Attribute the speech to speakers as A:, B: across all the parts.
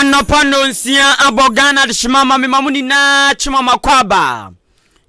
A: Anopano nsia abogana de shimama mimamuni na chimama kwaba.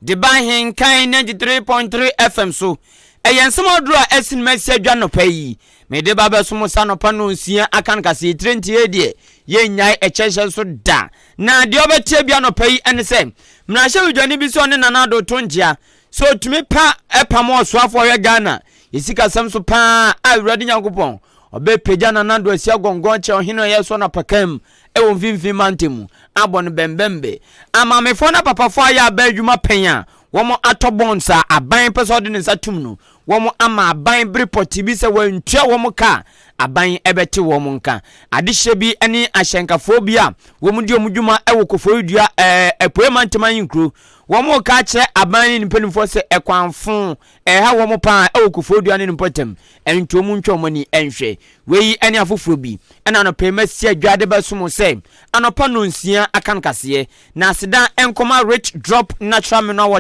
A: De Ahenkan 93.3 FM so. Eyen samodura esin message anopai. Me de baba sumo sanopano nsia akan kasi 30 die. Ye nyai echeshe so da. Na de obetie bia anopai ene se. Mnahye udwani bi so ne nanado tonjia. So tumi pa epamo soafo we Ghana. Yesika sam so pa awurade nyankopon. Obe peja nanado asia gongon che ohino yeso na pakam ewo mfimfim mantemu abon bembembe ama mefo na papafo aya ba adwuma penya womo atobonsa aban pesode ne satum no womo ama aban breport bi se wantua womo ka aban ebete womo nka adehye bi ene ahyenkafo bi a womo di omudwuma ewo koforidua epoe manteman yinkru womo ka kire aban ni mpanimfo se ekwanfo ha womo pa ewo koforidua ne mpotem entuomu ntwomani enhwe wei ene afoforo bi ena no pemasi adwade besomo se anopa no nsia akan kase na aseda enkoma rich drop natural mineral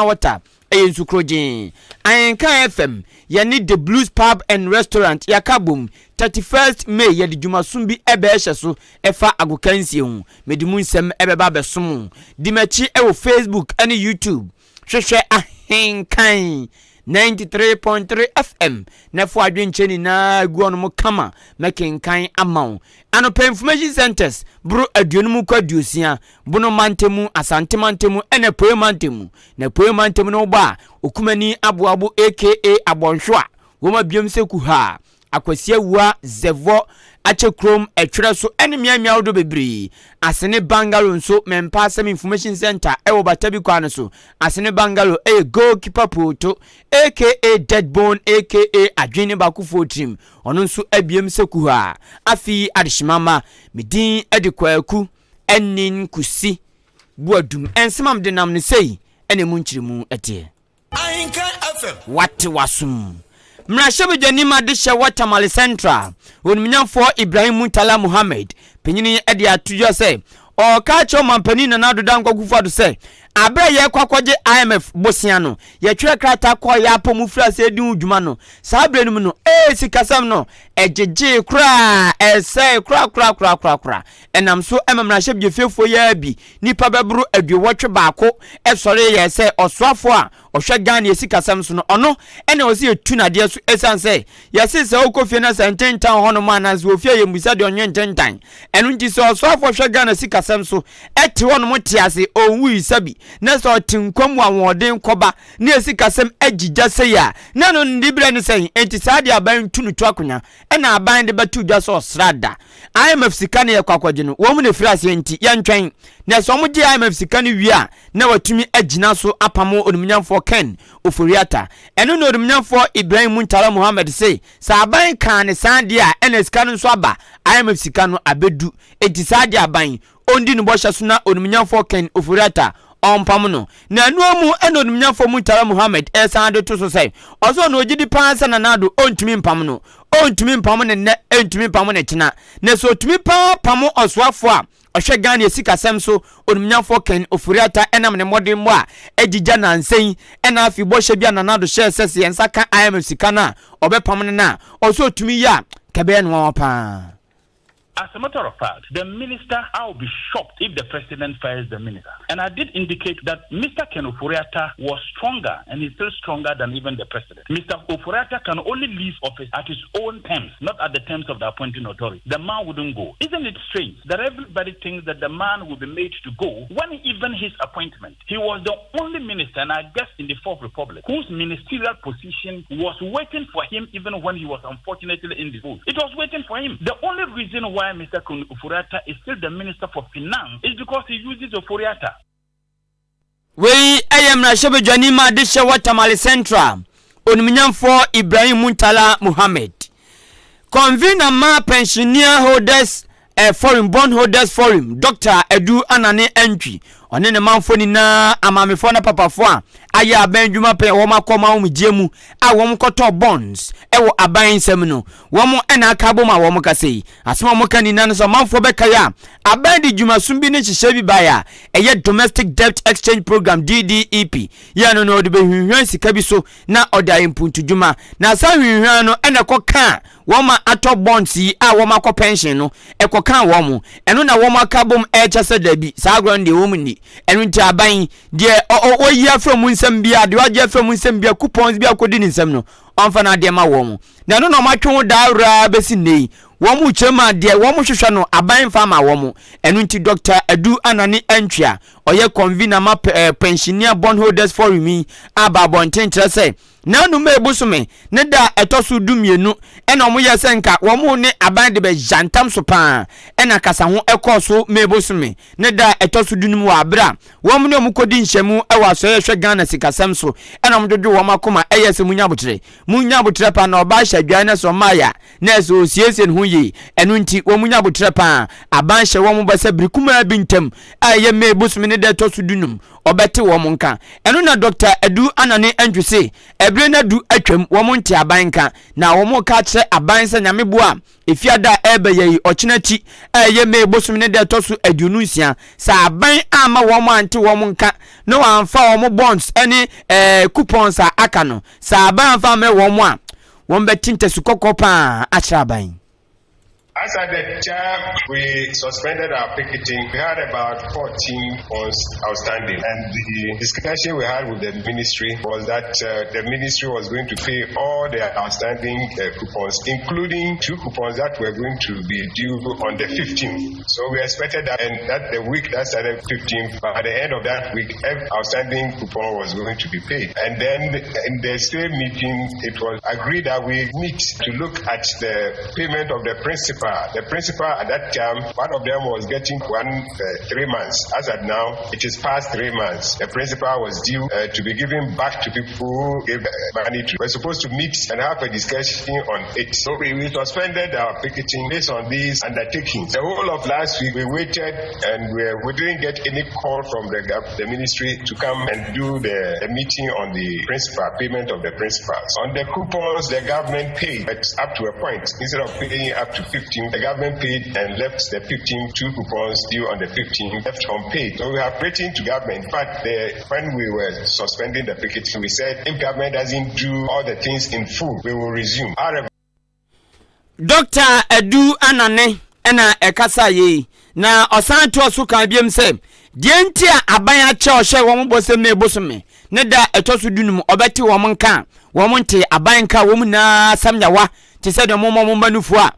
A: water Eyensukrojen Ahenkan FM ya need the Blues Pub and Restaurant yakabum 31st May ya di jumasumbi ebe ehye so efa agokansie hu medimu nsem ebeba besom di machi ewo Facebook and YouTube hwehwe Ahenkan 93.3 FM nefo adwencheni na guono mo kama mekenkan amaw anopa information centers bro aduonum kwaduosia bono mantemu asante mantemu ene poe mantemu na poe mantemu no ba okumani aboabo aka abonhwa woma biom seku ha akwasia wua zevo achekrom etwere so ene miamia odo bebre asene bangalo nso mempa asem information center ewo batabi kwane so asene bangalo goalkeeper poto aka deadbone aka adwene bakufo team ono nso abiem seku ha afi adeshimama medin edikwaku enin kusi buadum ensemam de nam ne sei ene munchirimu ete
B: Ahenkan FM
A: wate wasum Mnashebe janima disha Watermali Central Oniminyamfo Ibrahim Muntala Muhammad Penyini edi atujo se O kacho mampani na nadu dankwa kufadu se Abre ye kwa kwaje IMF bosiano Ye chwe krata kwa yapo mufra se edi ujuma no Sabre numu no sikasam no Ejeje kura Ese kura Enamso mnashebe jefefo ye bi Nipa bebru edwe watwe bako Esore ye se oswafo a ohwe Ghana yesikasam so no ono ene osi etunade so esanse yesese okofie na sententan hono ma na zo ofie yembusa de onwe ntentan enu nti so osofo ohwe Ghana sikasam so ete hono motiase owu isabi na so tinkwam awode koba na yesikasam agigya se ya na no ndibre ne sen enti sade aban tunu to akonya ena aban de batu dwa so srada IMF sikane ye kwakwaje no wo mu ne frase enti yentwen na so mo je IMF sikane wi a na watumi agina so apamo onimnyamfo Ken Oforiata eno no odumnyamfo Ibrahim Muntala Muhammad say saban kan ne sande a ene sika no so aba IMF sika no abedu enti sade aban ondi no bosha so na odumnyamfo Ken Oforiata ompam no na anuamu eno odumnyamfo Muntala Muhammad esande to so say oso no ogidi pansa na nado ontumi mpam no ontumi mpam ne entumi mpam ne kina na so otumi pam oswafo a ohwe Ghana yesikasem so onumnyafo Ken Oforiata enam ne modern mo a agigya na nsen ena afi bohye bia na nado share sese ensaka IMF sika na obepam ne na oso otumi ya kebe no wapa.
C: As a matter of fact, the minister, I will be shocked if the president fires the minister. And I did indicate that Mr. Ken Oforiata was stronger and is still stronger than even the president. Mr. Oforiata can only leave office at his own terms, not at the terms of the appointing authority. The man wouldn't go. Isn't it strange that everybody thinks that the man will be made to go when even his appointment, he was the only minister, and I guess in the Fourth Republic, whose ministerial position was waiting for him even when he was unfortunately in the post. It was waiting for him. The only reason why Mr. Oforiata is still the Minister for Finance is because he uses Oforiata.
A: We am Nashebe Janima Disha Watermali Central Oniminyamfo Ibrahim Muntala Muhammad Convener ma pensioner holders foreign bond holders forum Dr. Edu Anane Entry one ne manfo ni na amamefo na papafo a aye aban dwuma pe wo makoma wo mjemu a wo mkoto bonds ewo aban nsem no wo mo ena aka bom a wo mkasei asema mo kan ni na so manfo be kaya aban di dwuma sumbi ne hihye bi baya eye domestic debt exchange program DDEP ya no no de be hwehwan sika bi so na oda impuntu dwuma na sa hwehwan no ena koka wo ma ato bonds yi a wo makọ pension no ekoka wo mo eno na wo maka bom chese da bi sa ground de wo mu ni eno nti aban de o yi afro mu nsem bia de waje afro mu nsem bia coupons bia kodi ni nsem no onfa na de ma wo mo na no no matwe da awra besi nei wo mu chema de wo mu hwehwe no aban fa ma wo mo eno nti Dr. Adu Anani Antwia oye convener ma pensioner bondholders forum aba bonten kire se na no me busume ne da etoso dumienu ena omo ye senka wo mu ne aban de be jantam so pa ena kasa ho ekoso me busume ne da etoso dunum wa abra wo mu ne omo kodi nhyemu e wa so ye hwe Ghana sikasem so ena omo dodo wo makoma eyese munya botre pa na oba hwadwa ne so maya na so siesie hu yi eno nti wo munya botre pa aban hye wo mu basa birikuma bintam aye me busume ne da etoso dunum obete wo mu nka eno na Dr. Adu Anani Antwise ebre na du atwam wo mu nte abanka na wo mu ka kire abansa nyameboa efiada ebe yi ochinachi eye me bosum ne de tosu adununsia sa aban ama wo mu ante wo mu nka no amfa wo mu bonds any coupons aka no sa aban amfa me wo mu a wo mbetinte sukoko pa a kire aban.
D: As at the time we suspended our picketing, we had about 14 points outstanding. And the discussion we had with the ministry was that the ministry was going to pay all their outstanding coupons, including 2 coupons that were going to be due on the 15th. So we expected that, and that the week that started 15th, but at the end of that week, every outstanding coupon was going to be paid. And then in the same meeting, it was agreed that we meet to look at the payment of the principal. The principal at that time, one of them was getting 3 months. As at now, it is past 3 months. The principal was due to be given back to people who gave money to. We're supposed to meet and have a discussion on it. So we suspended our picketing based on these undertakings. The whole of last week, we waited and we didn't get any call from the ministry to come and do the meeting on the principal, payment of the principals. On the coupons, the government paid, but up to a point. Instead of paying up to 15, the government paid and left the 2 coupons due on the 15th left unpaid. So we have written to government. In fact, when we were suspending the picketing, we said if government doesn't do all the things in full, we will resume.
A: Dr. Adu Anane ena ekasa ye na osan to so kan biem se die ntia aban a che o hye wo mbose me bosome ne da etoso dunum obeti wo nka wo nte aban ka wo na samyawa ti se de mo manufu a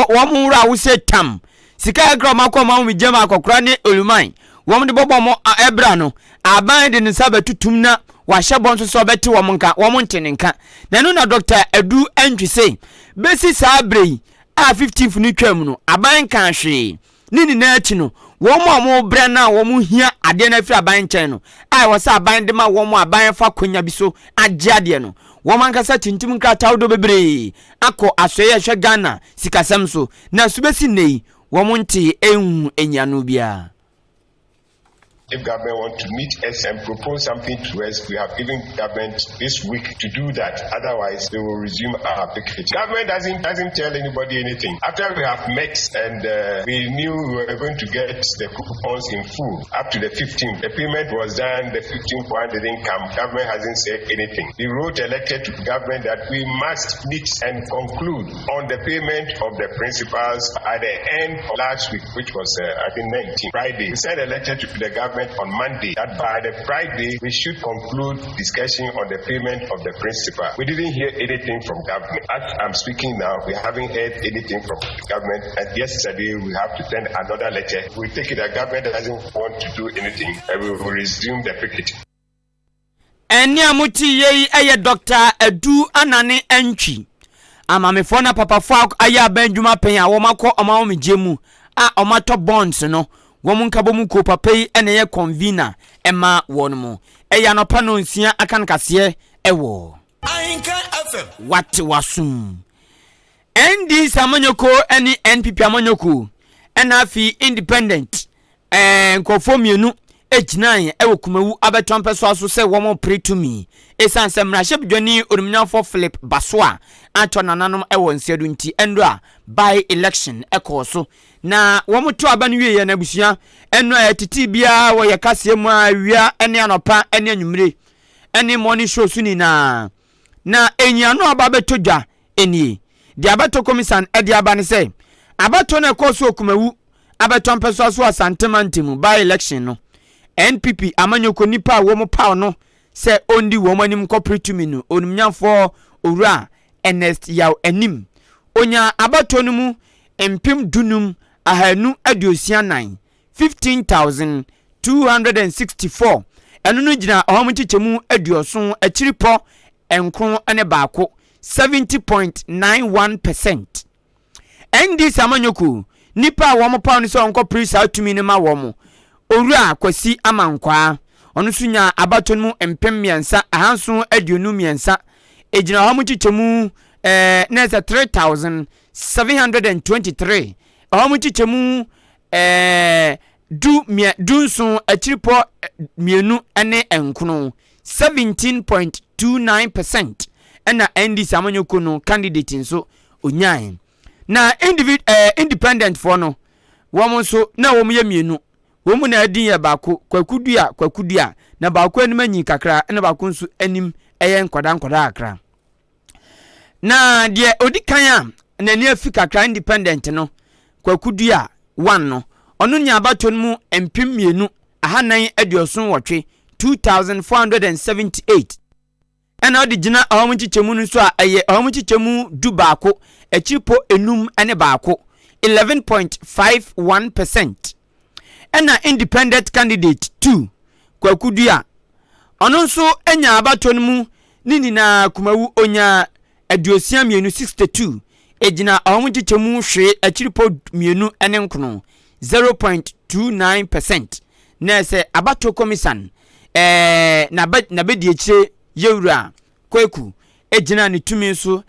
A: wo mu ra wo se tam sika ekra makoma wo jema akokora ne oluman wo de bobo mo ebra no aban de nsa betutum na wa hye bon so obeti wo nka wo nte nka na no na Dr. Adu Antwise besi sabrei a 15th ni twam no aban kan hwe nini na achi no wo mo bra na wo mu hia ade na fi aban chen no ai wo sa aban de ma wo mo aban fa konya bi so agye ade no wo mankasa tintim nkrata wo do bebre akọ asoye hwe Ghana sikasem so na subesi nei wo mo nte enhu enyano bia.
D: If government want to meet us and propose something to us, we have given government this week to do that. Otherwise, they will resume our picketing. Government doesn't tell anybody anything. After we have met and we knew we were going to get the coupons in full up to the 15th. The payment was done. The 15th one didn't come. Government hasn't said anything. We wrote a letter to the government that we must meet and conclude on the payment of the principals at the end of last week, which was I think 19 Friday. We sent a letter to the government on Monday that by the Friday we should conclude discussion on the payment of the principal. We didn't hear anything from government. As I'm speaking now, we haven't heard anything from the government, and yesterday we have to send another letter. We take it that government doesn't want to do anything and we will resume the picketing.
A: Eni amuti ye eye Dr. Adu Anani Antwi amamefo na papafo aya banjuma pen a wo makọ oma wo mejemu a omato bonds no womun nkabo mu ko papai ene ye convener ema won mu eya no pa no nsia akan kase ewo
B: Ahenkan FM
A: what wasum ND samanyoko eni NPP amanyoko ena fi independent nkofo mienu ejnan ewo kumawu abeton peso aso se womo pray to me esan se mra shebdwani onumnyafo Philip Basoa ato nananom ewo nsedu nti endo a by election ekoso na womo to aba no wiye na busua eno a titi bia wo ye Kasiebo awia ene anopa ene anwumre ene morning show suni na enyano aba betodwa eni dia abato komisan edi aba ne se abato na ekoso okumawu abeton peso aso asantemantimu by election no NPP amanyoko nipa wo mo paw no se ondi wo manim corporate mi no onumnyafo owura Ernest yaw anim onya abato no mu empim dunum ahanu aduosianan 15,264 enu no gina ohom chichemu aduoson achiripo enkron ene baako 70.91%. Endi samanyoko nipa wo mo paw no se onko prisa atumi ne ma wo mo owura Kwasi Amankwa onu sunya abato mu empem miensa ahanso aduonu miensa ejina ho mu chichemu nesa 3,723 ho mu chichemu dunso achiripo mienu ene enkono 17.29% ena endi samanyoko no candidate nso onyan na independent for no wo so na wo mu ye mienu womu na adin ya baako kwakudua na baako anim anyi kakra na baako nso anim eye nkoda akra na de odikan a na ni afi kakra independent no kwakudua 1 no onu nya abato mu empim mienu ahanan adioson wotwe 2,478 ena odi gina ahom chichemu nso a eye ahom chichemu du baako achipo enum ene baako 11.51%. ena independent candidate 2 kwakudua ono nso enya abato mu nini na kumawu onya aduosia mienu 62 ejina ahom chichemu hwe achiripo mienu ene nkono 0.29%. na se abato komisan na bedi ekire yewura kweku ejina ne tumi nso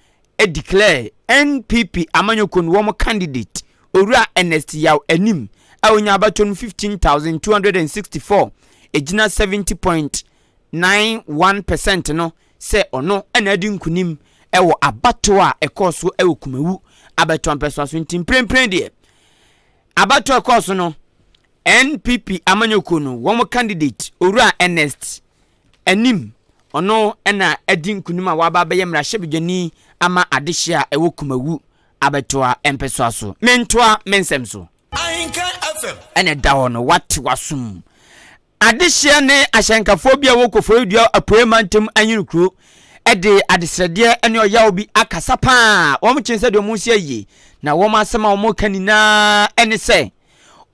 A: declare NPP amanyoko no wo candidate owura Ernest yaw anim awonya abato 15,264 ejina 70.91% no se ono ena di nkunim ewo abato a ekoso ewo kumawu abato ampeso aso ntimprempren de abato ekoso no NPP amanyoko no wo candidate owura Ernest anim ono ena edi nkunim a waba beye mra hyebedwani ama adehia ewo kumawu abato a empeso aso mentoa mensemso
B: Ahenkan FM
A: ene dawo no wati wasum adehia ne ahyankafobia wo kofoedua apoemantem anyinukro ede adesrede ene oyawo bi akasa pa wo mchense de mu sie na wo masema wo kanina ene se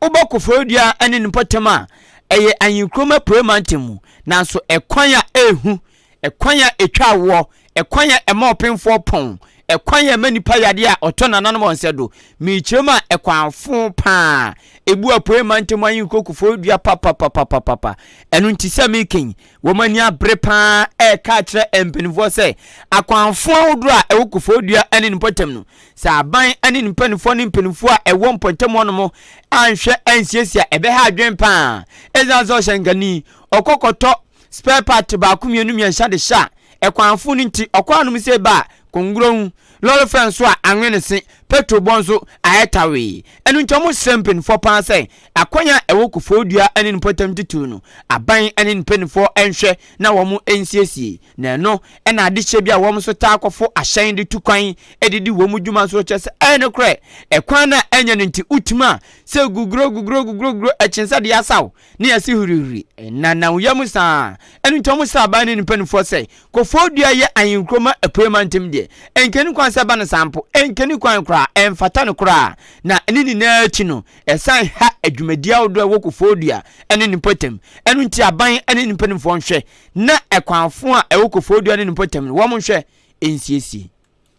A: obokofoedua ene npotema eye anyinukro apoemantem nanso ekwan a ehu ekwan a etwa wo ekwan a ema opemfo pon ekwan ya manipa yade a otona nanom onsedo michema ekwanfo pa ebu apoema ntemu ayin kokufo dua papa enu ntise making womani abre pa ka kire empenifo se akwanfo odro a ewokufo dua ene nipotem no sa aban ene nimpanifo ne mpenifo a ewo mpontem onomo anhwe ansiesia ebe ha adwen pa ezazo hyangani okokoto spare part ba kumienu mienhya de sha ekwanfo nti okwanum se ba kongron lolo franso a anwenese petro bonzo ayetawe enu ntomo sempin for pan say akwanya ewokufo dua ene npotam titu no aban ene npenifo enhwe na womu ensiesie na no ena adehye bia womu so ta akofo ahyen de tukwan edidi womu dwuma so chese ene kre ekwan na enya nti utuma se gugro echensa de yasaw ne yasi hurihuri na uyam sa enu ntomo sa aban ene npenifo say kofo dua ye ayinkroma apoemantem de enkeni kwan se ba na sampo enkeni kwan kra emfata no kra na nini na achi no esan ha adwumadia odo ewokofodua ene nipotem enu nti aban ene nipanimfo nhwe na ekwanfo a ewokofodua ene nipotem wo mo nhwe ensiesie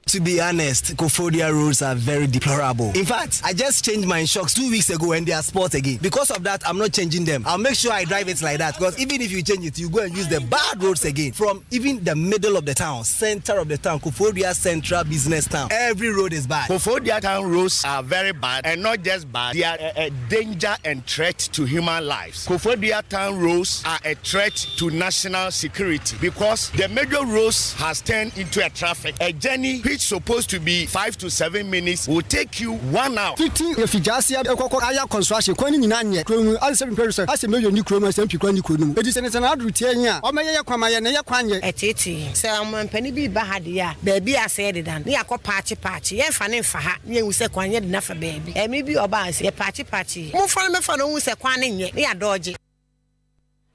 E: To be honest, Kofodia roads are very deplorable. In fact, I just changed my shocks 2 weeks ago and they are sport again. Because of that, I'm not changing them. I'll make sure I drive it like that. Because even if you change it, you go and use the bad roads again. From even the middle of the town, center of the town, Kofodia Central Business Town, every road is bad.
F: Kofodia town roads are very bad, and not just bad, they are a danger and threat to human lives. Kofodia town roads are a threat to national security because the major roads has turned into a traffic. A journey which supposed to be 5 to 7 minutes will take you 1 hour.
G: 15 refugees aya construction kwani nyina nye kromu al 7% ase meyo ni kromu ase mpi kwani kromu edi senese na adu tie nya o meye kwamaye na ye kwanye
H: etiti se ampani bi ba hade ya baabi ase de dan ne yakọ ye fa ne fa ha ne hu se kwanye de na fa baabi emi bi oba ase ye pachi mo fa me fa no hu se kwane nye ne ya doje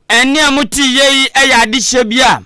A: eni amuti yei eya adihye bia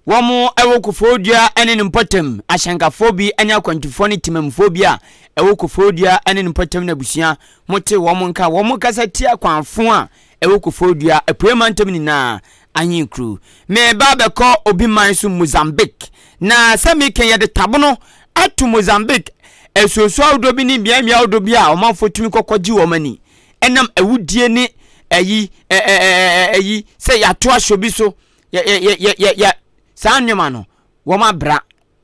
A: womo ewo Kofodia ene nimpotem Ahenkan bi ene akwantufo ne timamfobia ewo Kofodia ene nimpotem na busia mote womo nka womo kasa ti akwanfo a ewo Kofodia epremantam ni na ahinkru me ba beko obi mansu Mozambique na semike ye de tabono atu Mozambique esoso awdo bi ni bia awdo bi a omanfo tumi kokkoji wo mani enam ewudie ni eyi se ya to ahwobi so ya sannyoma no woma bra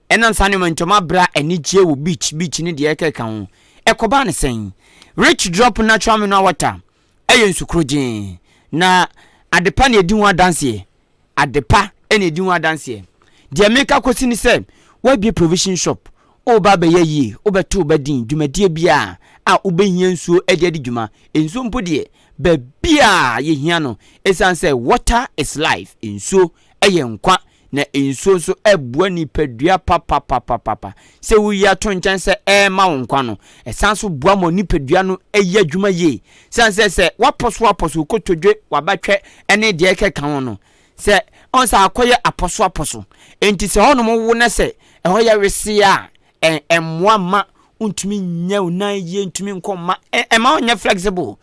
A: enan sannyoma ntoma bra enigie wo beach ni de ekeka ho ekoba ne sen rich drop natural mineral water ensukroje na adepa na edi ho adanse adepa ene edi ho adanse de meka kosi ni se wa bi provision shop o ba be ye o beto o badin dwumadie bia a obehia nsuo ede dwuma ensuo mpo de be bia ye hia no esan say water is life ensuo nkwa na ensuo so ebua nipadua papa se wuyi ato nchen se ma wonkwa no esan so bua mo nipadua no adwuma ye se waposo kotodwe wabatwe ene de ekeka ho no se onsa akoye aposo enti se hono mo wo na se eho ya wese a emwa ma untumi nya unan ye ntumi nkoma ma onya flexible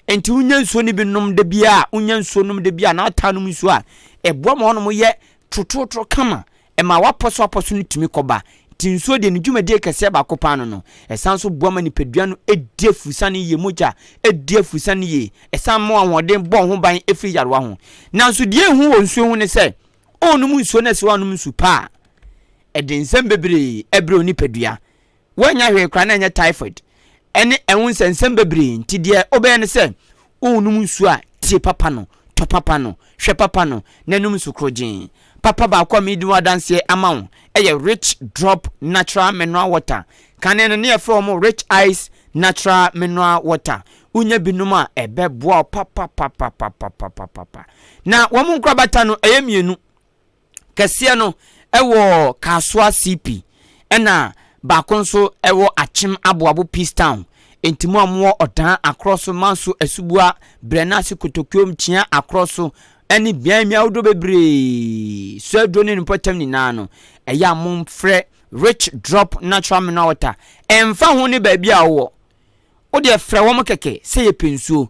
A: enti unya nsuo ni bi nom de bia unya nsuo nom de bia na atanum nsuo a ebua mo hono mo ye trotro kama ema waposo ni tumi koba tinsuo de ndwumade kese ba kopano no esan so boama ni pedua no edefusane ye moja edefusane ye esan mo ahoden bo ho ban efi yarwa ho nanso de ehu wo nsuo hu ne se onum nsuo na se wanum nsu pa edensem bebre ebre oni pedua wanya hwe kra na nya typhoid ene ehun sensem bebre nti de obe ne se onum nsuo a tie papa no to papa no hwe papa no nanum nsu krojin papa ba kwa mi diwa danse amount rich drop natural mineral water kanene ne from rich ice natural mineral water unya binuma ebe boa papa na wamu nkra bata no mienu kase no ewo kaswa CP ena ba konso ewo achim aboabo Peace Town entimu amwo odan across manso asubua brenasi kotokuom tia across eni bian mi awdo bebre so do ne nipotam ni nano eya mom fre rich drop natural mineral water emfa ho ne ba bia wo de fre wo mkeke se ye pensuo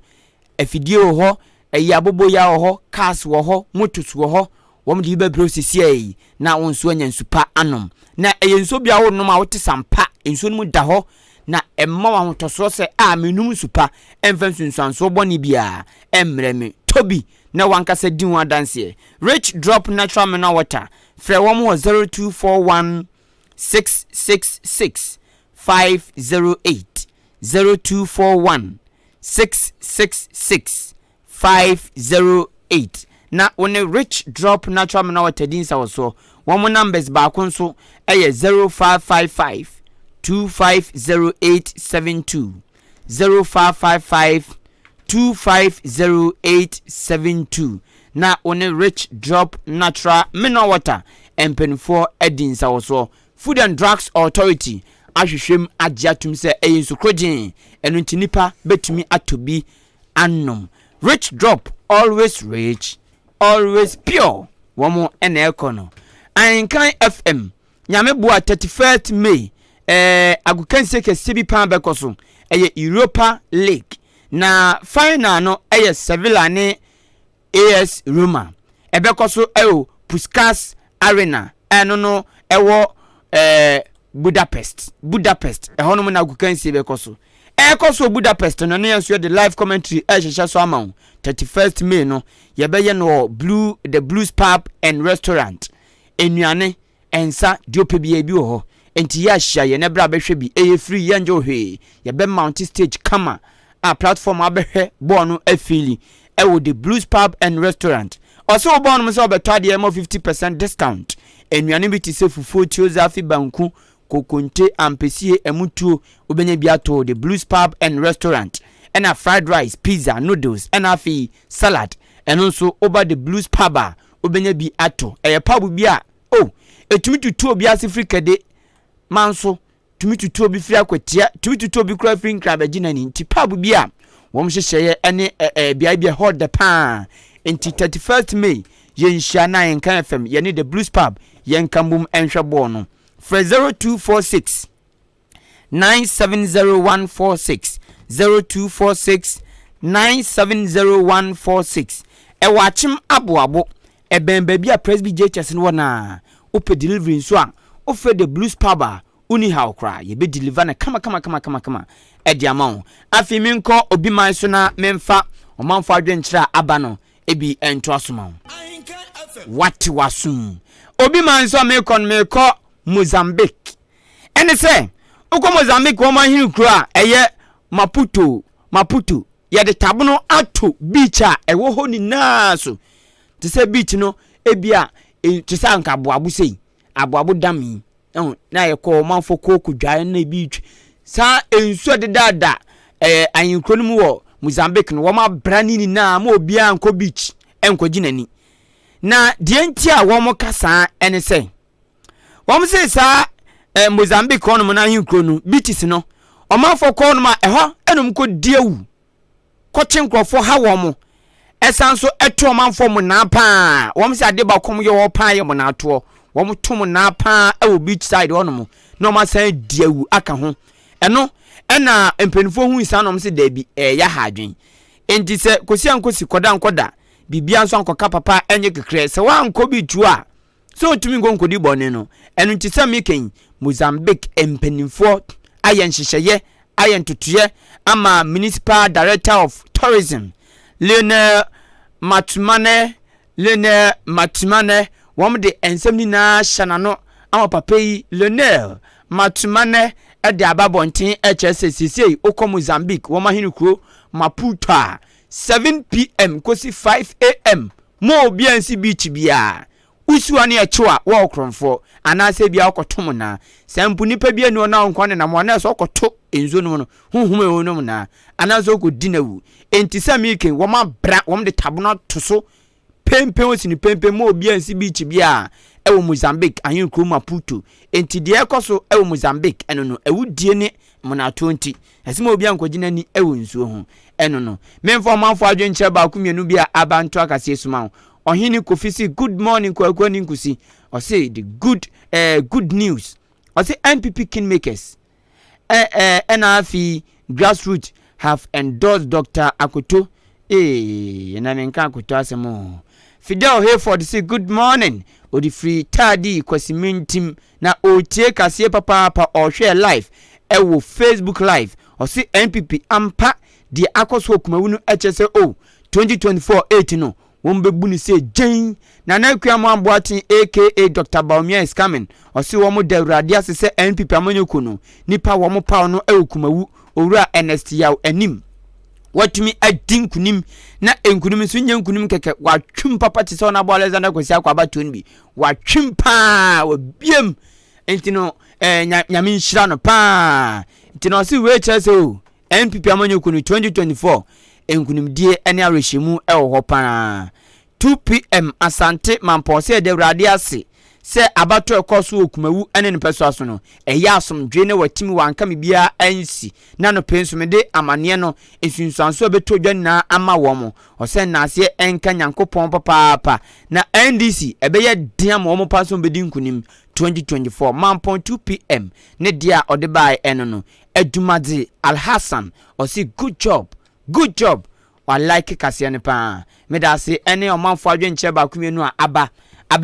A: afidie wo ho eya bobo ya wo ho cars wo ho motos wo ho wo mde bebre sisi na wonso anya nsupa anom na eyenso bia wo nom a wote sampa enso no mu da ho na emma wa hotoso se a menum supa emfa nsunsanso boni bia emreme tobi na wankasa din wa danse rich drop natural mineral water frɛ wɔn wɔ 0241 666 508 0241 666 508 na one rich drop natural mineral water din sa wɔso wɔn numbers baako nso ɛyɛ 0555 250872 0555 250872 na one rich drop natural mineral water empenfo edinsa woso Food and Drugs Authority ahwehwem agiatum se eyinsukrogin enu ntinipa betumi atobi anom rich drop always rich always pure womo ene ekono Ahenkan FM nyame boa 31st May agukanse kese bi pan bekoso Europa League na final no Sevilla ne AS Roma ebekoso Puskas Arena eno no ewo Budapest ehonu mu na gukansi be koso Budapest no ne yanso the live commentary ehhehye so ama 31st May no ye be ye no the Blues Pub and Restaurant enuane ensa diope bi ebi ho enti ya hia ye ne bra behwe bi free ye njo hwe ye be mount stage kama a platform abehwe ball no afili ewo the Blues Pub and Restaurant also ball no so be twade e mo 50% discount enuane bi ti se fufu tioza afi banku kokonte ampesie emutuo obenya biato the Blues Pub and Restaurant and a fried rice pizza noodles and a fi salad and also over the Blues Pub obenya bi ato pub bia etumi tutu obi asifrika de manso tumi tutu obi firi akwatia tumi tutu obi kura firi nkrabagi na ni nti pub bia wom hyehye ene bia hold the pan nti 31st May yenhia na Ahenkan FM ye ne the Blues Pub yenkambum enhwebo no for 0246 970146 0246 970146 wachim aboabo bemba bia Presby JHS no na ope delivery so a ofe the Blues Pub uni how cry ye be deliver na kama edi amount afi mi nko obi man so na memfa omanfo adwenkyira aba no ebi ento asoma wati wasum obi man so me ko Mozambique ene se uko Mozambique wo man hinu kura eye Maputo ye de tabono ato beach a ewo ho ni na so te se beach no ebia te sa nka aboabo sei aboabo dami na ye ko manfo ko kudwae na beach sa ensu de dada ayinkro no mu wo Mozambique no wo ma brani ni na ma obia nko beach enko ginani na die nti a wo mo kasa ene se wo se sa Mozambique ono na ayinkro no beaches no o manfo ko no ma eho enum ko diewu ko chenkrofo ha wo mo esanso eto manfo mo na pa wo se ade ba kom ye wo pa ye mo na to wo mo tom na pa e beach side ono mo no ma san diewu aka ho eno ena empenifo hu isa no se da bi ya ha adwen enti se kosi ankosi koda nkoda bibia nso ankoka papa enye kekre se wa anko bi tu a so otumi ngonkodi bone no eno nti se meken Mozambique empenifo ayen hyehyeye ayen tutuye ama Municipal Director of Tourism Lionel Matumane wom de ensem ni na hyana no ama papa yi Lionel Matumane de ababonten HSCC oko Mozambique woma hinu kuro Maputo 7 PM kosi 5 AM mo biansi beach bia usuwa ne echewa wa okromfo anase bia okotom na sampu nipa bia no na onkwane na mo na so okoto enzo no no huhum e wonom na anase okodinawu enti samike woma bra wom de tabono toso pempen osini pempen mo biansi beach bia ewo Mozambique ayin kuro Maputo enti de ekoso ewo Mozambique eno no ewudie ne mona 20 asimo obi ankogina ni ewo nsuo ho eno no memfo manfo adwenche ba akumienu bia abanto akase esuma ohini kofisi good morning kwa ninkusi o say the good news o say NPP kingmakers NRF grassroots have endorsed Dr. Akoto na menka Akoto asemo Fidel Hayford say good morning odi free tadi kwasimintim na otie kase papa o share live ewo Facebook live o say NPP ampa di akoso kumawu HSO 2024 8 no wombebu ni say Jane na nakwam amboatin aka Dr. Baumia is coming o say wo mo da urade asese NPP amanyoku no nipa wo mo paw no ekumawu owura NST yaw anim watumi adin kunim na enkunim so nya nkunim keke watwim papa ti so na bo Alexander Kwesi akwaba to nbi watwim pa obiem entino nyame nhira no pa entino si we chese o NPP amanyoku no 2024 enkunim die ene arehyimu ewo pa 2 PM asante mampose de urade ase se abato ekoso okumawu ene ne peso aso no eya asomdwe ne watimi wanka me bia ansi na no penso me de amane no ensunsanso beto dwa na ama wo mo o se na ase enka nyankopon papa na NDC ebeye dia mo mo paso bedi nkunim 2024 mampon 2 PM ne dia odebai eno no Edumade Alhassan o se good job I like kasiane pa me da se ene o manfo adwenche ba kumienu a aba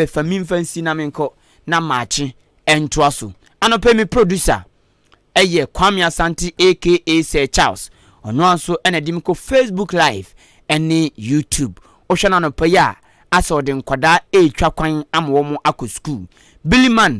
A: famim fansi na menko na machi entoaso anope mi producer eye Kwame Asante aka Sir Charles ono anso enadim ko Facebook live ene YouTube ohwe na anope ya asa ode nkwada etwa kwan amwo mo akọ school Billyman